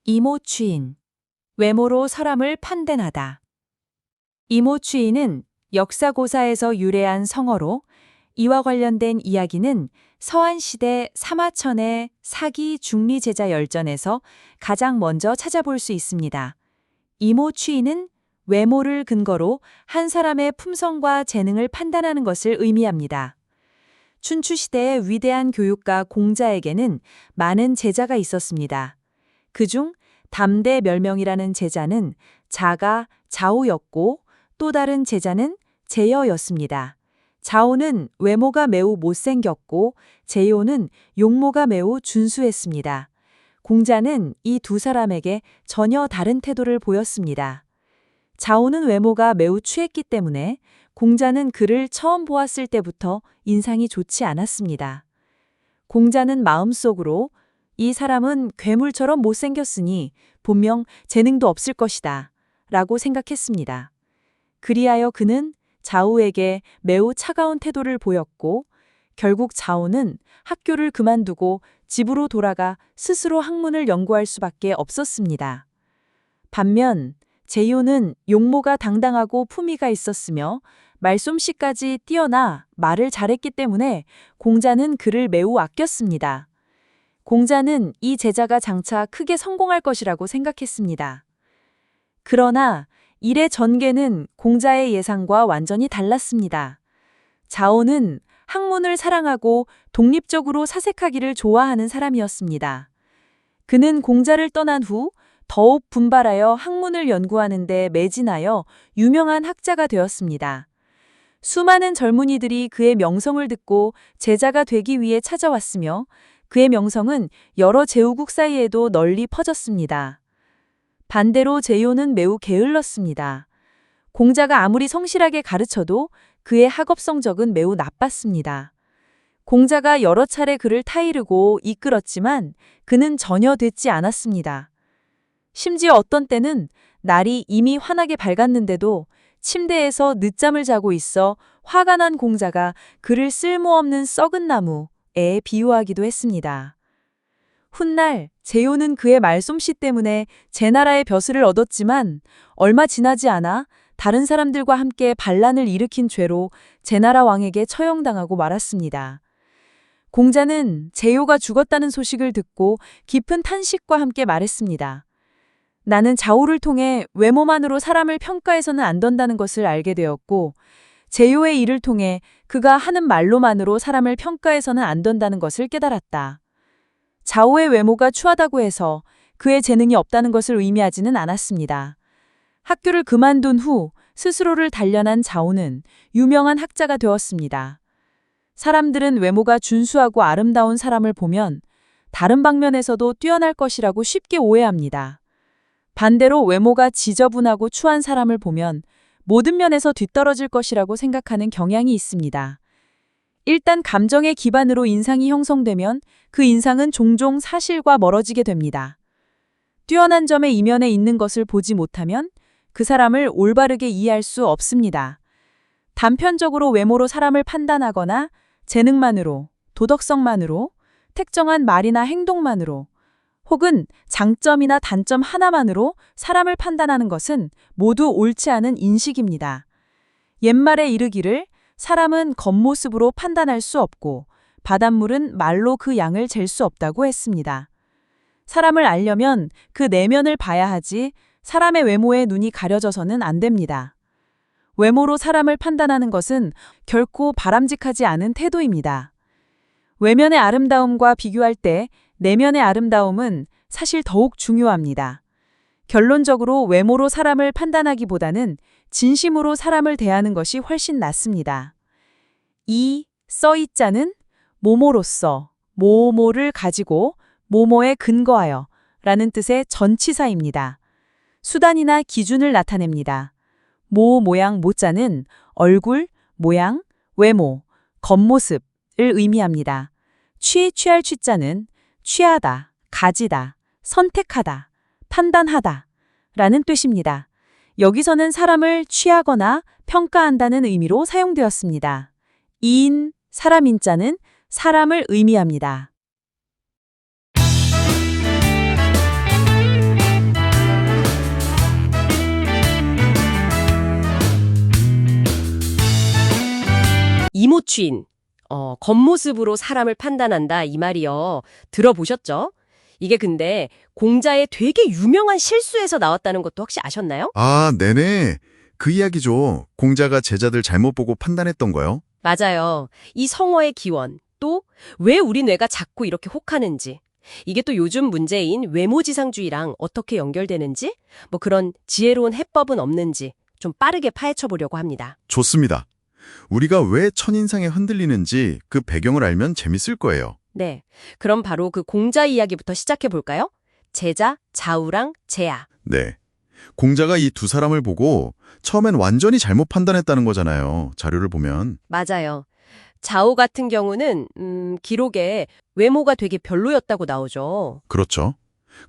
이모추인, 외모로 사람을 판단하다. 이모추인은 역사고사에서 유래한 성어로 이와 관련된 이야기는 서한시대 사마천의 사기 중리제자 열전에서 가장 먼저 찾아볼 수 있습니다. 이모추인은 외모를 근거로 한 사람의 품성과 재능을 판단하는 것을 의미합니다. 춘추시대의 위대한 교육가 공자에게는 많은 제자가 있었습니다. 그중 담대멸명이라는 제자는 자가 자오였고 또 다른 제자는 제여였습니다. 자오는 외모가 매우 못생겼고 제요는 용모가 매우 준수했습니다. 공자는 이 두 사람에게 전혀 다른 태도를 보였습니다. 자오는 외모가 매우 추했기 때문에 공자는 그를 처음 보았을 때부터 인상이 좋지 않았습니다. 공자는 마음속으로 이 사람은 괴물처럼 못생겼으니 분명 재능도 없을 것이다 라고 생각했습니다. 그리하여 그는 자오에게 매우 차가운 태도를 보였고 결국 자오는 학교를 그만두고 집으로 돌아가 스스로 학문을 연구할 수밖에 없었습니다. 반면 제요는 용모가 당당하고 품위가 있었으며 말솜씨까지 뛰어나 말을 잘했기 때문에 공자는 그를 매우 아꼈습니다. 공자는 이 제자가 장차 크게 성공할 것이라고 생각했습니다. 그러나 일의 전개는 공자의 예상과 완전히 달랐습니다. 자오는 학문을 사랑하고 독립적으로 사색하기를 좋아하는 사람이었습니다. 그는 공자를 떠난 후 더욱 분발하여 학문을 연구하는 데 매진하여 유명한 학자가 되었습니다. 수많은 젊은이들이 그의 명성을 듣고 제자가 되기 위해 찾아왔으며 그의 명성은 여러 제후국 사이에도 널리 퍼졌습니다. 반대로 제요는 매우 게을렀습니다. 공자가 아무리 성실하게 가르쳐도 그의 학업 성적은 매우 나빴습니다. 공자가 여러 차례 그를 타이르고 이끌었지만 그는 전혀 듣지 않았습니다. 심지어 어떤 때는 날이 이미 환하게 밝았는데도 침대에서 늦잠을 자고 있어 화가 난 공자가 그를 쓸모없는 썩은 나무에 비유하기도 했습니다. 훗날 제요는 그의 말솜씨 때문에 제나라의 벼슬을 얻었지만 얼마 지나지 않아 다른 사람들과 함께 반란을 일으킨 죄로 제나라 왕에게 처형당하고 말았습니다. 공자는 제요가 죽었다는 소식을 듣고 깊은 탄식과 함께 말했습니다. 나는 자오를 통해 외모만으로 사람을 평가해서는 안 된다는 것을 알게 되었고 제요의 일을 통해 그가 하는 말로만으로 사람을 평가해서는 안 된다는 것을 깨달았다. 자오의 외모가 추하다고 해서 그의 재능이 없다는 것을 의미하지는 않았습니다. 학교를 그만둔 후 스스로를 단련한 자오는 유명한 학자가 되었습니다. 사람들은 외모가 준수하고 아름다운 사람을 보면 다른 방면에서도 뛰어날 것이라고 쉽게 오해합니다. 반대로 외모가 지저분하고 추한 사람을 보면 모든 면에서 뒤떨어질 것이라고 생각하는 경향이 있습니다. 일단 감정의 기반으로 인상이 형성되면 그 인상은 종종 사실과 멀어지게 됩니다. 뛰어난 점의 이면에 있는 것을 보지 못하면 그 사람을 올바르게 이해할 수 없습니다. 단편적으로 외모로 사람을 판단하거나 재능만으로, 도덕성만으로, 특정한 말이나 행동만으로, 혹은 장점이나 단점 하나만으로 사람을 판단하는 것은 모두 옳지 않은 인식입니다. 옛말에 이르기를 사람은 겉모습으로 판단할 수 없고 바닷물은 말로 그 양을 잴 수 없다고 했습니다. 사람을 알려면 그 내면을 봐야 하지 사람의 외모에 눈이 가려져서는 안 됩니다. 외모로 사람을 판단하는 것은 결코 바람직하지 않은 태도입니다. 외면의 아름다움과 비교할 때 내면의 아름다움은 사실 더욱 중요합니다. 결론적으로 외모로 사람을 판단하기보다는 진심으로 사람을 대하는 것이 훨씬 낫습니다. 이 써이자는 모모로서, 모모를 가지고, 모모에 근거하여 라는 뜻의 전치사입니다. 수단이나 기준을 나타냅니다. 모 모양 모자는 얼굴, 모양, 외모, 겉모습을 의미합니다. 취할 취자는 취하다, 가지다, 선택하다, 판단하다 라는 뜻입니다. 여기서는 사람을 취하거나 평가한다는 의미로 사용되었습니다. 이인, 사람인자는 사람을 의미합니다. 이모추인, 겉모습으로 사람을 판단한다 이 말이요. 들어보셨죠? 이게 근데 공자의 되게 유명한 실수에서 나왔다는 것도 혹시 아셨나요? 아, 네네. 그 이야기죠. 공자가 제자들 잘못 보고 판단했던 거요? 맞아요. 이 성어의 기원, 또 왜 우리 뇌가 자꾸 이렇게 혹하는지, 이게 또 요즘 문제인 외모지상주의랑 어떻게 연결되는지, 뭐 그런 지혜로운 해법은 없는지 좀 빠르게 파헤쳐 보려고 합니다. 좋습니다. 우리가 왜 첫인상에 흔들리는지 그 배경을 알면 재밌을 거예요. 네, 그럼 바로 그 공자 이야기부터 시작해 볼까요? 제자, 자우랑 제야. 네. 공자가 이 두 사람을 보고 처음엔 완전히 잘못 판단했다는 거잖아요. 자료를 보면. 맞아요. 자오 같은 경우는 기록에 외모가 되게 별로였다고 나오죠. 그렇죠.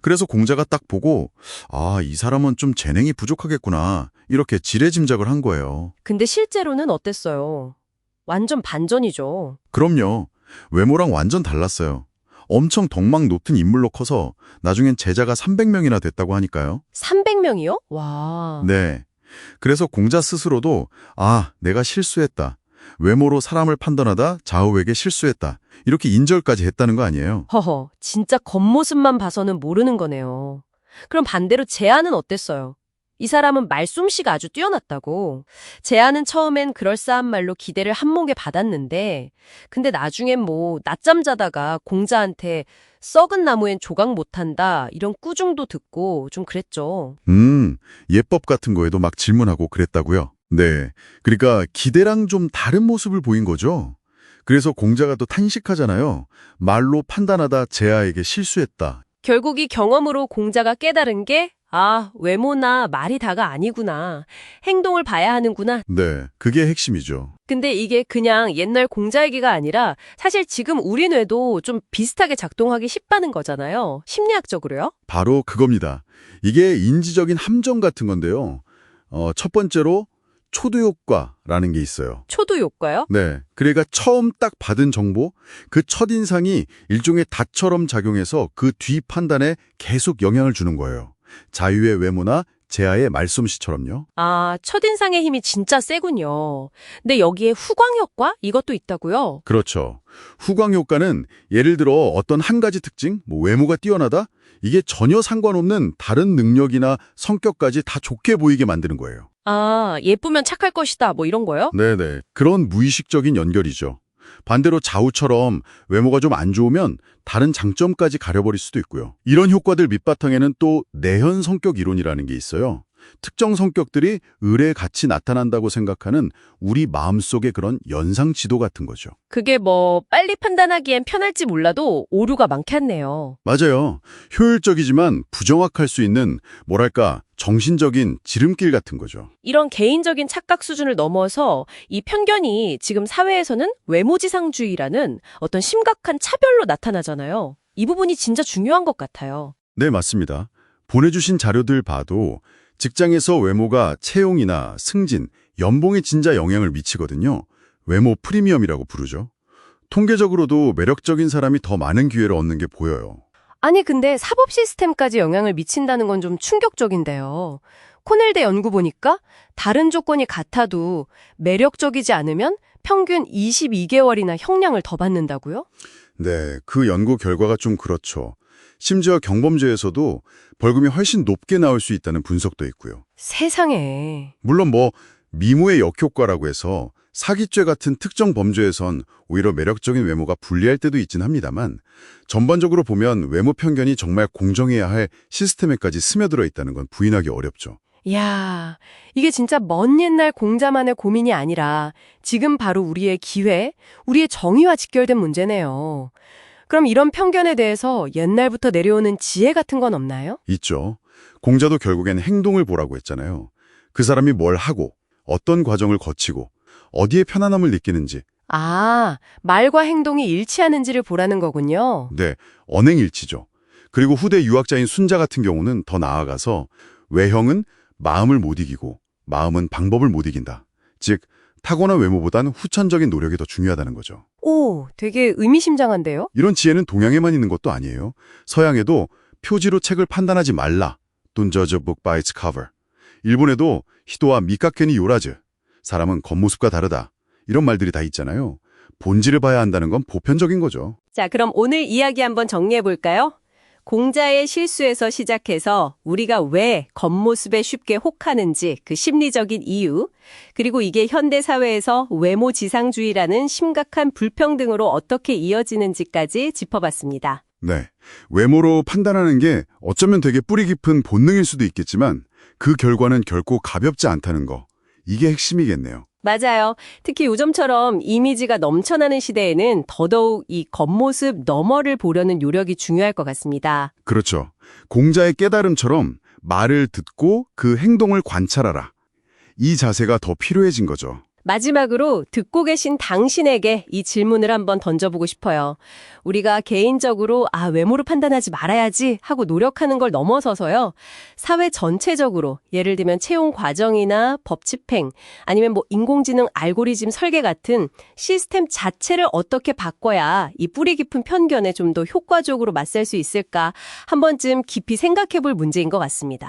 그래서 공자가 딱 보고 아, 이 사람은 좀 재능이 부족하겠구나. 이렇게 지레짐작을 한 거예요. 근데 실제로는 어땠어요? 완전 반전이죠. 그럼요. 외모랑 완전 달랐어요. 엄청 덕망 높은 인물로 커서 나중엔 제자가 300명이나 됐다고 하니까요. 300명이요? 와. 네. 그래서 공자 스스로도 아, 내가 실수했다. 외모로 사람을 판단하다 좌우에게 실수했다. 이렇게 인정까지 했다는 거 아니에요. 허허, 진짜 겉모습만 봐서는 모르는 거네요. 그럼 반대로 제아는 어땠어요? 이 사람은 말솜씨가 아주 뛰어났다고. 제아는 처음엔 그럴싸한 말로 기대를 한몫에 받았는데, 근데 나중엔 뭐 낮잠 자다가 공자한테 썩은 나무엔 조각 못한다 이런 꾸중도 듣고 좀 그랬죠. 예법 같은 거에도 막 질문하고 그랬다고요? 네. 그러니까 기대랑 좀 다른 모습을 보인 거죠. 그래서 공자가 또 탄식하잖아요. 말로 판단하다 제아에게 실수했다. 결국 이 경험으로 공자가 깨달은 게 외모나 말이 다가 아니구나. 행동을 봐야 하는구나. 네. 그게 핵심이죠. 근데 이게 그냥 옛날 공자 얘기가 아니라 사실 지금 우리 뇌도 좀 비슷하게 작동하기 쉽다는 거잖아요. 심리학적으로요. 바로 그겁니다. 이게 인지적인 함정 같은 건데요. 첫 번째로 초두효과라는 게 있어요. 초도 효과요? 네. 그러니까 처음 딱 받은 정보, 그 첫인상이 일종의 닷처럼 작용해서 그 뒤 판단에 계속 영향을 주는 거예요. 자유의 외모나 제아의 말솜씨처럼요. 첫인상의 힘이 진짜 세군요. 근데 여기에 후광 효과? 이것도 있다고요? 그렇죠. 후광 효과는 예를 들어 어떤 한 가지 특징, 외모가 뛰어나다? 이게 전혀 상관없는 다른 능력이나 성격까지 다 좋게 보이게 만드는 거예요. 예쁘면 착할 것이다. 뭐 이런 거요? 네네. 그런 무의식적인 연결이죠. 반대로 좌우처럼 외모가 좀 안 좋으면 다른 장점까지 가려버릴 수도 있고요. 이런 효과들 밑바탕에는 또 내현 성격 이론이라는 게 있어요. 특정 성격들이 을에 같이 나타난다고 생각하는 우리 마음속의 그런 연상 지도 같은 거죠. 그게 뭐 빨리 판단하기엔 편할지 몰라도 오류가 많겠네요. 맞아요. 효율적이지만 부정확할 수 있는 뭐랄까 정신적인 지름길 같은 거죠. 이런 개인적인 착각 수준을 넘어서 이 편견이 지금 사회에서는 외모지상주의라는 어떤 심각한 차별로 나타나잖아요. 이 부분이 진짜 중요한 것 같아요. 네, 맞습니다. 보내주신 자료들 봐도 직장에서 외모가 채용이나 승진, 연봉에 진짜 영향을 미치거든요. 외모 프리미엄이라고 부르죠. 통계적으로도 매력적인 사람이 더 많은 기회를 얻는 게 보여요. 아니 근데 사법 시스템까지 영향을 미친다는 건 좀 충격적인데요. 코넬대 연구 보니까 다른 조건이 같아도 매력적이지 않으면 평균 22개월이나 형량을 더 받는다고요? 네, 그 연구 결과가 좀 그렇죠. 심지어 경범죄에서도 벌금이 훨씬 높게 나올 수 있다는 분석도 있고요. 세상에. 물론 미모의 역효과라고 해서 사기죄 같은 특정 범죄에선 오히려 매력적인 외모가 불리할 때도 있긴 합니다만 전반적으로 보면 외모 편견이 정말 공정해야 할 시스템에까지 스며들어 있다는 건 부인하기 어렵죠. 이야, 이게 진짜 먼 옛날 공자만의 고민이 아니라 지금 바로 우리의 기회, 우리의 정의와 직결된 문제네요. 그럼 이런 편견에 대해서 옛날부터 내려오는 지혜 같은 건 없나요? 있죠. 공자도 결국엔 행동을 보라고 했잖아요. 그 사람이 뭘 하고 어떤 과정을 거치고 어디에 편안함을 느끼는지. 말과 행동이 일치하는지를 보라는 거군요. 네, 언행일치죠. 그리고 후대 유학자인 순자 같은 경우는 더 나아가서 외형은 마음을 못 이기고 마음은 방법을 못 이긴다. 즉, 타고난 외모보단 후천적인 노력이 더 중요하다는 거죠. 오, 되게 의미심장한데요? 이런 지혜는 동양에만 있는 것도 아니에요. 서양에도 표지로 책을 판단하지 말라. Don't judge a book by its cover. 일본에도 히도와 미카케니 요라즈. 사람은 겉모습과 다르다. 이런 말들이 다 있잖아요. 본질을 봐야 한다는 건 보편적인 거죠. 자, 그럼 오늘 이야기 한번 정리해 볼까요? 공자의 실수에서 시작해서 우리가 왜 겉모습에 쉽게 혹하는지 그 심리적인 이유, 그리고 이게 현대 사회에서 외모 지상주의라는 심각한 불평등으로 어떻게 이어지는지까지 짚어봤습니다. 네. 외모로 판단하는 게 어쩌면 되게 뿌리 깊은 본능일 수도 있겠지만 그 결과는 결코 가볍지 않다는 거. 이게 핵심이겠네요. 맞아요. 특히 요즘처럼 이미지가 넘쳐나는 시대에는 더더욱 이 겉모습 너머를 보려는 노력이 중요할 것 같습니다. 그렇죠. 공자의 깨달음처럼 말을 듣고 그 행동을 관찰하라. 이 자세가 더 필요해진 거죠. 마지막으로 듣고 계신 당신에게 이 질문을 한번 던져보고 싶어요. 우리가 개인적으로 외모로 판단하지 말아야지 하고 노력하는 걸 넘어서서요. 사회 전체적으로 예를 들면 채용 과정이나 법 집행 아니면 인공지능 알고리즘 설계 같은 시스템 자체를 어떻게 바꿔야 이 뿌리 깊은 편견에 좀 더 효과적으로 맞설 수 있을까 한 번쯤 깊이 생각해 볼 문제인 것 같습니다.